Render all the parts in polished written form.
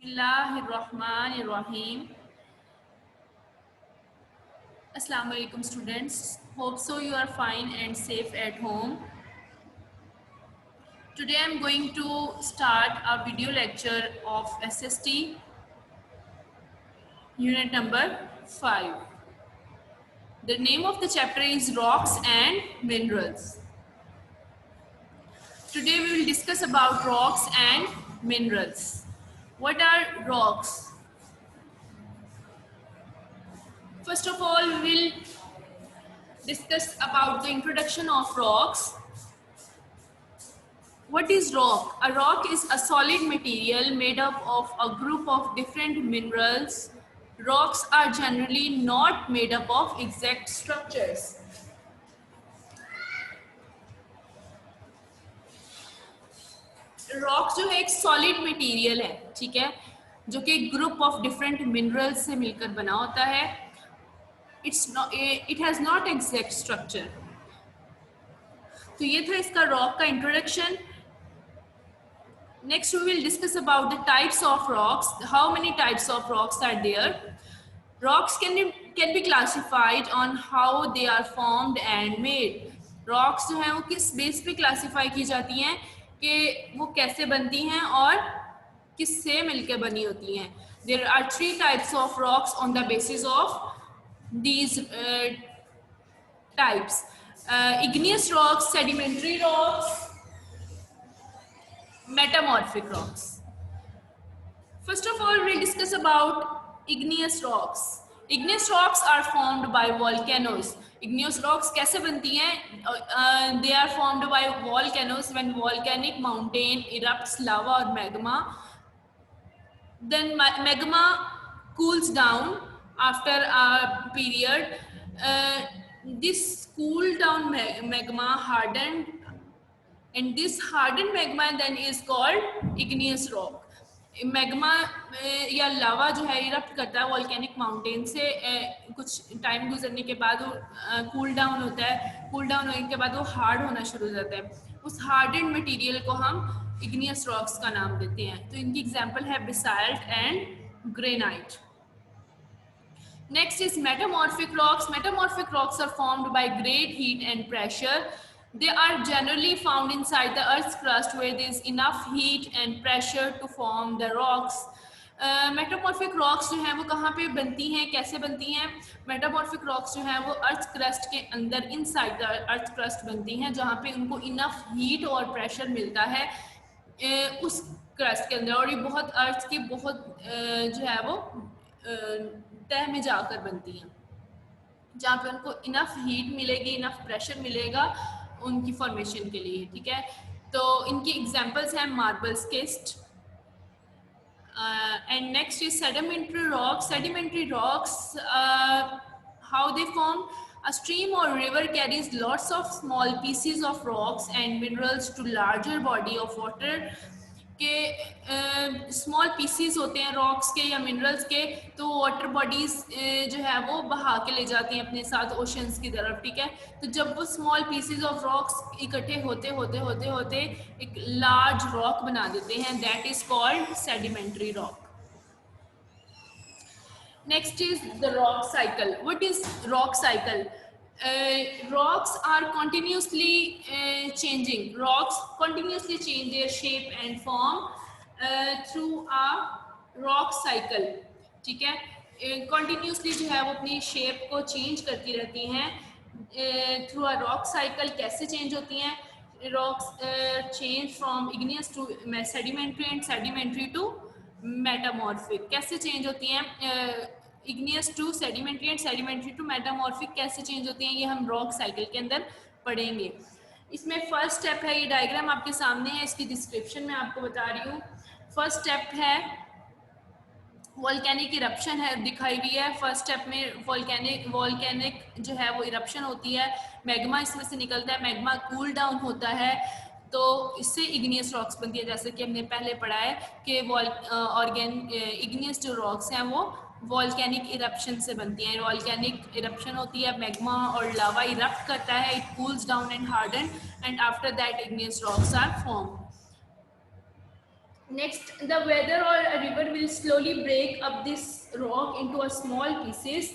Bismillahirrahmanirrahim. Assalamu alaikum students. Hope so you are fine and safe at home. Today I am going to start a video lecture of SST unit number 5. The name of the chapter is Rocks and Minerals. Today we will discuss about rocks and minerals. What are rocks? First of all, we will discuss about the introduction of rocks. What is rock? A rock is a solid material made up of a group of different minerals. Rocks are generally not made up of exact structures. Rock जो है एक solid material है, ठीक है, जो कि एक group of different minerals से मिलकर बना होता है. It has not exact structure. तो ये था इसका रॉक का introduction. Next, we will discuss about the types of rocks. How many types of rocks are there? Rocks can be classified on how they are formed and made. Rocks जो हैं वो किस base पे classify की जाती हैं कि वो कैसे बनती हैं और किससे मिलकर बनी होती हैं. There are 3 types of rocks on the basis of these types. Igneous rocks, sedimentary rocks, metamorphic rocks. First of all, we'll discuss about igneous rocks. Igneous rocks are formed by volcanoes. Igneous rocks कैसे बनती हैं? They are formed by volcanoes when volcanic mountain erupts lava or magma. Then magma cools down after a period. This cooled down magma hardened, and this hardened magma then is called igneous rock. Magma या लावा जो है erupt करता है volcanic mountain से. कुछ time गुजरने के बाद वो कूल डाउन होता है. कूल डाउन होने के बाद वो हार्ड होना शुरू हो जाता है. उस हार्डेंड मटेरियल को हम इग्नियस रॉक्स का नाम देते हैं. तो इनकी एग्जांपल है basalt and granite. Next is metamorphic rocks. Metamorphic rocks are formed by great heat and pressure. They are generally found inside the Earth's crust where there is enough heat and pressure to form the rocks. Metamorphic rocks जो हैं वो कहाँ पे बनती हैं, कैसे बनती हैं? मेटामॉर्फिक रॉक्स जो हैं वो अर्थ क्रस्ट के अंदर इनसाइड द अर्थ क्रस्ट बनती हैं, जहाँ पे उनको इनफ हीट और प्रेशर मिलता है उस क्रस्ट के अंदर. और ये बहुत अर्थ की बहुत जो है वो तह में जाकर बनती हैं, जहाँ पे उनको इनफ हीट मिलेगी, इनफ प्रेशर मिलेगा उनकी फॉर्मेशन के लिए. ठीक है, तो इनकी एग्जांपल्स हैं marble schist. And next is sedimentary rocks. Sedimentary rocks, how they form? A stream or river carries lots of small pieces of rocks and minerals to larger body of water. के small PCs होते हैं rocks के या minerals के, तो water bodies जो है वो बहा के ले जाती हैं अपने साथ ओशंस की तरफ. ठीक है, तो जब वो स्मॉल पीसीज ऑफ रॉक्स इकट्ठे होते होते होते होते एक लार्ज रॉक बना देते हैं, that is called sedimentary rock. Next is the rock cycle. What is rock cycle? Rocks are continuously changing. Rocks continuously change their shape and form through a rock cycle. ठीक है, continuously जो है वो अपनी shape को change करती रहती हैं through a rock cycle. कैसे change होती हैं? Rocks change from igneous to sedimentary and sedimentary to metamorphic. कैसे change होती हैं? Igneous to sedimentary and sedimentary to metamorphic कैसे चेंज होती हैं, ये हम रॉक साइकिल के अंदर पढ़ेंगे. इसमें फर्स्ट स्टेप है, ये डायग्राम आपके सामने है, इसकी डिस्क्रिप्शन में आपको बता रही हूँ. फर्स्ट स्टेप है वॉल्केनिक इरप्शन है, दिखाई हुई है. फर्स्ट स्टेप में वॉल्केनिक जो है वो इरप्शन होती है, मैग्मा इसमें से निकलता है, मैग्मा कूल डाउन होता है, तो इससे इग्नियस रॉक्स बनती है. जैसे कि हमने पहले पढ़ा है कि इग्नियस जो रॉक्स हैं वो वॉल्केनिक इरप्शन से बनती हैं. वॉल्केनिक इरप्शन होती है, मैग्मा और लावा इरप्ट करता है, it cools down and harden, and after that igneous rocks are form. Next, the weather or a river will slowly break up this rock into a small pieces.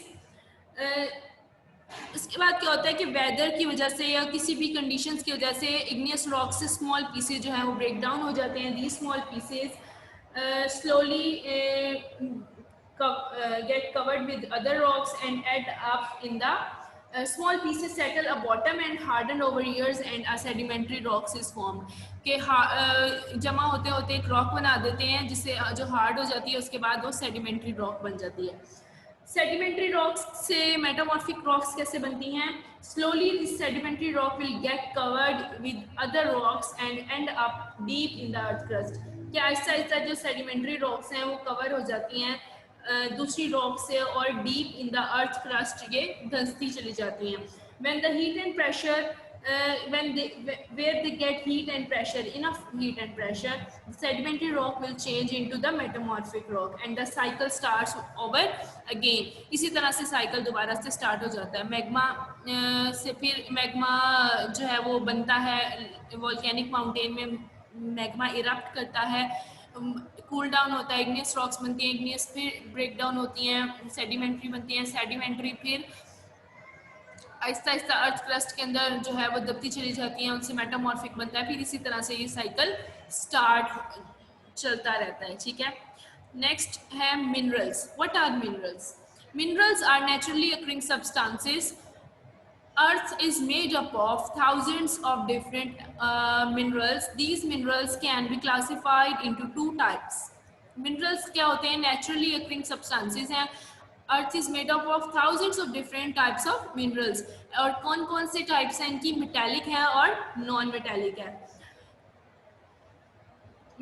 इसके बाद क्या होता है कि वेदर की वजह से या किसी भी कंडीशंस की वजह से इग्नियस रॉक से स्मॉल पीसेज जो हैं वो ब्रेक डाउन हो जाते हैं. The small pieces slowly get covered with other rocks and add up in the small pieces settle a bottom and harden over years and a sedimentary rocks is formed. कि जमा होते होते एक rock बना देते हैं जिससे जो हार्ड हो जाती है उसके बाद वो सेडिमेंट्री रॉक बन जाती है. सेडिमेंट्री रॉक्स से मेटामॉर्फिक रॉक्स कैसे बनती हैं? Slowly this sedimentary rock will get covered with other rocks and and up deep in the earth crust. कि आहिस्ता आहिस्ता जो सेडिमेंट्री रॉक्स हैं वो कवर हो जाती हैं दूसरी रॉक से और deep in the earth crust ये धंसती चली जाती हैं. When the heat and pressure where they get heat and pressure, enough heat and pressure, the sedimentary rock will change into the metamorphic rock and the cycle starts over again. इसी तरह से cycle दोबारा से start हो जाता है. Magma से फिर मैग्मा जो है वो बनता है वोल्केनिक माउंटेन में. मैग्मा इरप्ट करता है, कूल डाउन होता है, इग्नियस रॉक्स बनती हैं, इग्नियस फिर ब्रेक डाउन होती हैं, सेडिमेंट्री बनती हैं, सेडिमेंट्री फिर आहिस्ता आहिस्ता अर्थ क्रस्ट के अंदर जो है वो दबती चली जाती हैं, उनसे मेटामॉर्फिक बनता है. फिर इसी तरह से ये साइकिल स्टार्ट चलता रहता है. ठीक है. नेक्स्ट है minerals. What are minerals? Minerals are naturally occurring substances. Earth is made up of thousands of different minerals. These minerals can be classified into two types. Minerals क्या होते हैं? Naturally occurring substances हैं. Earth is made up of thousands of different types of minerals. और कौन कौन से types हैं इनकी? Metallic है और non-metallic है.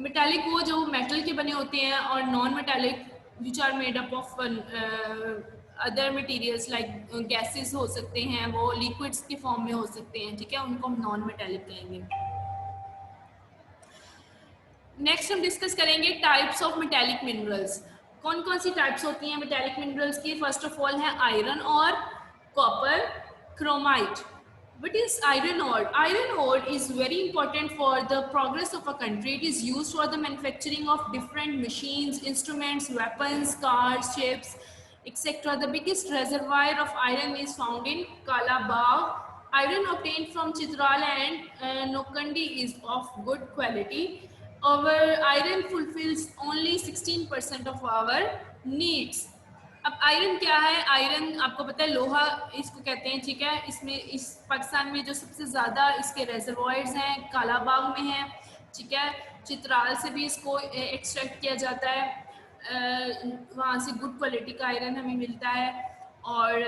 Metallic वो जो metal के बने होते हैं और non-metallic which are made up of other materials like gases हो सकते हैं, वो लिक्विड्स के फॉर्म में हो सकते हैं. ठीक है, उनको हम नॉन मेटालिक कहेंगे. नेक्स्ट हम डिस्कस करेंगे टाइप्स ऑफ मेटालिक मिनरल्स. कौन कौन सी टाइप्स होती हैं मेटालिक मिनरल्स की? फर्स्ट ऑफ ऑल है आयरन और copper, chromite. What is iron ore? Iron ore is very important for the progress of a country. It is used for the manufacturing of different machines, instruments, weapons, cars, ships, etc. The biggest reservoir of iron is found in Kalabagh. Iron obtained from Chitral and Nokandi is of good quality. Our iron fulfills only 16% of our needs. अब iron क्या है? Iron आपको पता है लोहा इसको कहते हैं. ठीक है, इसमें इस पाकिस्तान में जो सबसे ज़्यादा इसके रेजर्वायर्स हैं कालाबाग में हैं. ठीक है, चित्राल से भी इसको एक्सट्रैक्ट किया जाता है. वहाँ से गुड क्वालिटी का आयरन हमें मिलता है. और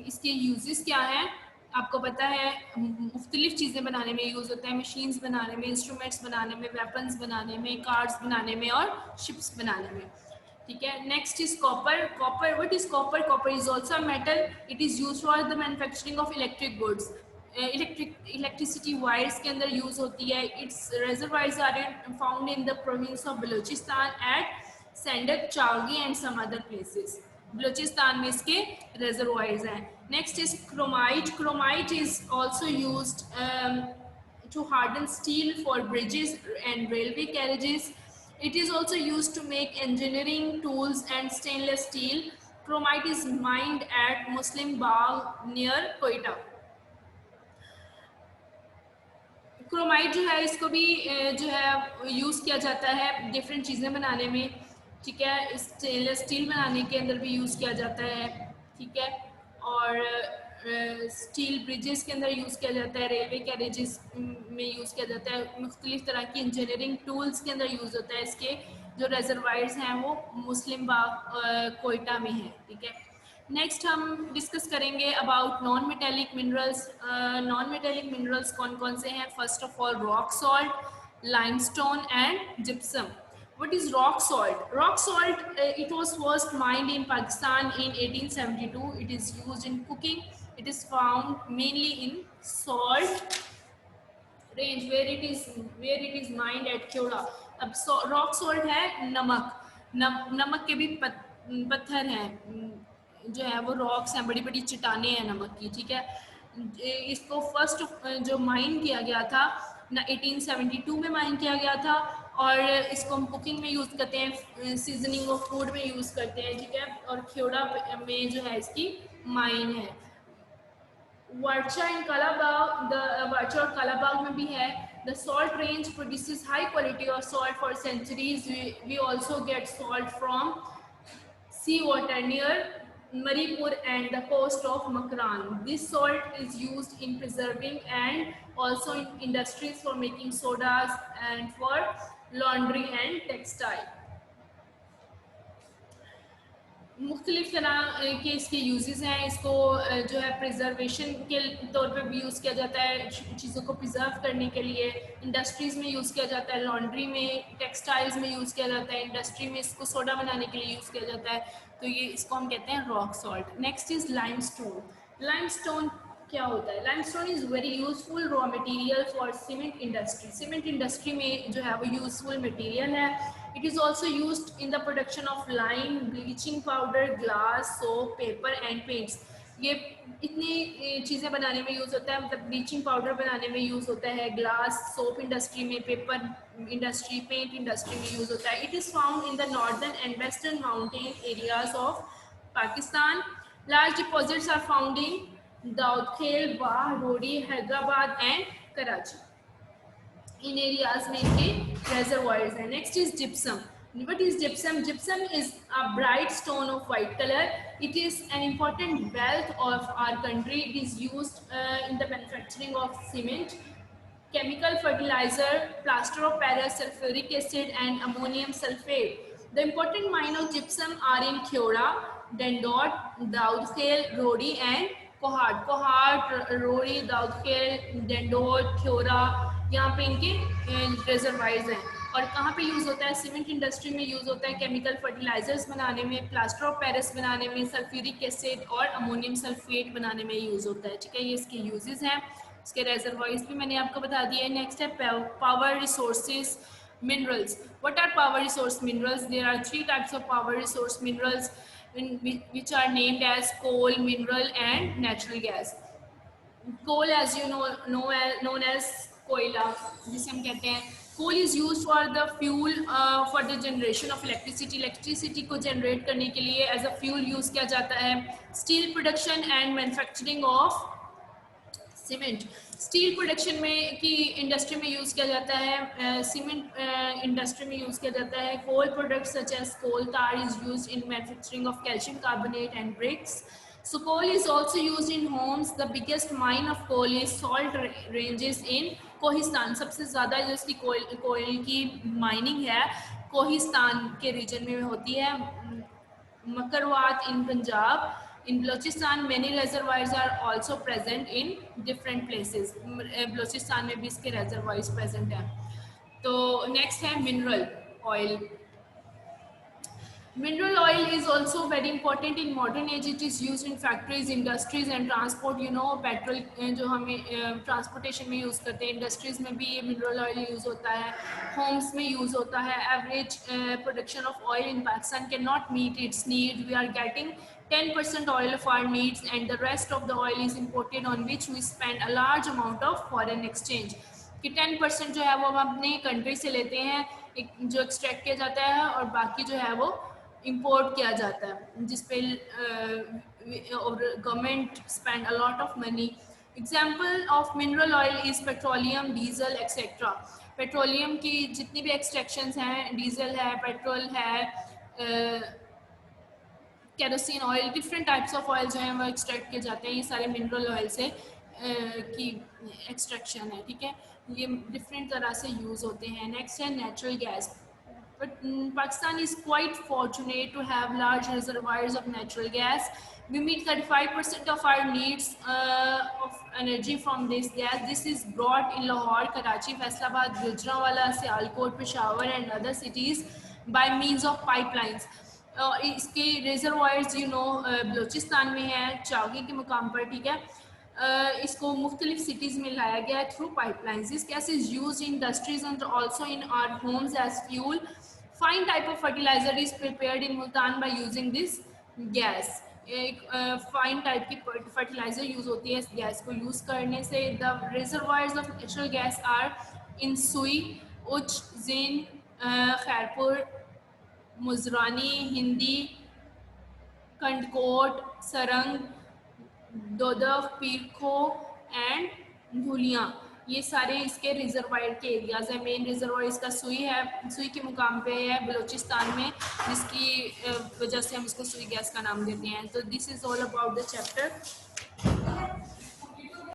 इसके यूजेस क्या हैं आपको पता है? मुख्तलिफ चीज़ें बनाने में यूज़ होता है. मशीन्स बनाने में, इंस्ट्रूमेंट्स बनाने में, वेपन्स बनाने में, कार्स बनाने में और शिप्स बनाने में. ठीक है. Next is copper. Copper, what is copper? Copper is also metal. It is use for the manufacturing of electric goods. Electricity wires के अंदर यूज होती है. Its reservoirs are found in the province of Balochistan at Saindak, Chagai and some other places. Balochistan में इसके reservoirs हैं. Next is chromite. Chromite is also used to harden steel for bridges and railway carriages. It is also used to make engineering tools and stainless steel. Chromite is mined at Muslim Bagh near Quetta. Chromite जो है इसको भी जो है use किया जाता है different चीज़ें बनाने में. ठीक है, स्टेनलेस स्टील बनाने के अंदर भी यूज़ किया जाता है. ठीक है, और स्टील ब्रिजेस के अंदर यूज़ किया जाता है, रेलवे कैरेजेस में यूज़ किया जाता है, मुख्तलिफ तरह की इंजीनियरिंग टूल्स के अंदर यूज़ होता है. इसके जो रिजर्वायर्स हैं वो मुस्लिम बाग कोयटा में है. ठीक है. नेक्स्ट हम डिस्कस करेंगे about non metallic minerals. Non metallic minerals कौन कौन से हैं? First of all rock salt, limestone and gypsum. What is rock salt? Rock salt, it was first mined in Pakistan in 1872. It is used in cooking. It is found mainly in salt range where it is mined at Kyoda. अब rock salt है नमक. नमक के भी पत्थर हैं जो है वो रॉक्स हैं, बड़ी बड़ी चट्टानें हैं नमक की. ठीक है, इसको फर्स्ट जो माइन किया गया था ना 1872 में माइन किया गया था, और इसको हम कुकिंग में यूज़ करते हैं, सीजनिंग ऑफ फूड में यूज़ करते हैं, ठीक है। और खेड़ा में जो है इसकी माइन है। वर्चा इन कलाबाग, द वर्चा और कलाबाग में भी है। The salt range produces high quality of salt for centuries. We also get salt from sea water near Maripur and the coast of Makran. This salt is used in preserving and also in industries for making sodas and for laundry and textile. मुख्तलिफ तरह के इसके uses हैं। इसको जो है preservation के तौर पे भी यूज़ किया जाता है, चीज़ों को प्रिजर्व करने के लिए। इंडस्ट्रीज़ में यूज़ किया जाता है, लॉन्ड्री में, टेक्सटाइल्स में यूज़ किया जाता है, इंडस्ट्री में इसको सोडा बनाने के लिए यूज़ किया जाता है। तो ये इसको हम कहते हैं rock salt. Next is limestone. Limestone क्या होता है? Limestone is very useful raw material for cement industry. Cement industry में जो है वो यूजफुल मटेरियल है। It is also used in the production of lime, bleaching powder, glass, soap, paper and paints. ये इतनी चीज़ें बनाने में यूज़ होता है, मतलब ब्लीचिंग पाउडर बनाने में यूज़ होता है, ग्लास, सोप इंडस्ट्री में, पेपर इंडस्ट्री, पेंट इंडस्ट्री में यूज़ होता है। It is found in the northern and western mountain areas of Pakistan. Large deposits are found in Daud Khel, Wah, Rohri, Hyderabad and Karachi. इन एरियाज में इनके reservoirs हैं। Next is gypsum. What is gypsum? Gypsum is a bright stone of white color. It is an important wealth of our country. It is used in the manufacturing of cement, chemical fertilizer, plaster of Paris, sulfuric acid and ammonium sulfate. The important mine of gypsum are in Kheoda, Dandot, Daud Khel, Rodi and Kohat. Kohat, रोड़ी, दाऊद खेल, डेंडोट, ख्योरा, यहाँ पे इनके reservoirs हैं। और कहाँ पे use होता है? सीमेंट इंडस्ट्री में यूज़ होता है, केमिकल फर्टिलाइजर्स बनाने में, प्लास्टर ऑफ पेरिस बनाने में, सल्फ्यूरिक एसिड और अमोनियम सल्फेट बनाने में यूज़ होता है, ठीक है। ये इसके यूजेस हैं। इसके रिजर्वायर्स भी मैंने आपको बता दिया है। नेक्स्ट है power resources minerals. What are power resource minerals? There are three types of power resource minerals which are named as coal, mineral and natural gas. Coal, as you known as कोयला, जिसे हम कहते हैं। coal is used for the fuel for the generation of electricity. electricity को generate करने के लिए as a fuel use किया जाता है। steel production and manufacturing of cement, steel production में की इंडस्ट्री में यूज़ किया जाता है, सीमेंट इंडस्ट्री में यूज़ किया जाता है। Coal products such as coal tar is used in manufacturing of calcium carbonate and bricks. So coal is also used in homes. The biggest mine of coal is salt ranges in Kohistan. सबसे ज़्यादा जो इसकी कोयल की mining है कोहिस्तान के reason में होती है। मकरवात इन Punjab. In Balochistan, many reservoirs are also present in different places. Balochistan में भी इसके reservoirs present हैं। तो next है mineral oil. Mineral oil is also very important in modern age. It is used in factories, industries and transport. You know, petrol जो हमें transportation में use करते हैं, industries में भी ये mineral oil use होता है, homes में use होता है। Average production of oil in Pakistan cannot meet its need. We are getting 10% oil of our needs and the rest of the oil is imported on which we spend a large amount of foreign exchange. कि 10% जो है वो हम अपने country से लेते हैं, जो एक्सट्रैक्ट किया जाता है, और बाकी जो है वो इम्पोर्ट किया जाता है, जिस पे government spend a lot of money. Example of mineral oil is petroleum, diesel etcetera. Petroleum की जितनी भी एक्सट्रैक्शंस हैं, डीजल है, पेट्रोल है, kerosene oil, different types of oil जो हैं वो एक्सट्रैक्ट किए जाते हैं। ये सारे मिनरल ऑयल से की एक्सट्रैक्शन है, ठीक है। ये डिफरेंट तरह से यूज़ होते हैं। नेक्स्ट है natural gas. But Pakistan is quite fortunate to have large reservoirs of natural gas. We meet 35% of our needs of energy from this gas. This is brought in Lahore, Karachi, Faisalabad, Gujranwala, Sialkot, Peshawar and other cities by means of pipelines. इसके reservoirs Balochistan में है, चावगी के मुकाम पर, ठीक है। इसको मुख्तलिफ सिटीज़ में लाया गया है through pipelines. This gas is used in industries and also in our homes as fuel. Fine type of fertilizer is prepared in Multan by using this gas. एक फाइन टाइप की फर्टिलाइजर यूज़ होती है इस गैस को यूज़ करने से। The reservoirs of natural gas are in Sui, Uch, Zin, Khairpur, Mazarani, Hundi, Kandhkot, Sarang, Dhodak, Pirkoh and Dhulian, ये सारे इसके रिजर्वायर के एरियाज है। मेन रिजर्वायर इसका सुई है, सुई के मुकाम पे है बलूचिस्तान में, जिसकी वजह से हम इसको सुई गैस का नाम देते हैं। तो this is all about the chapter.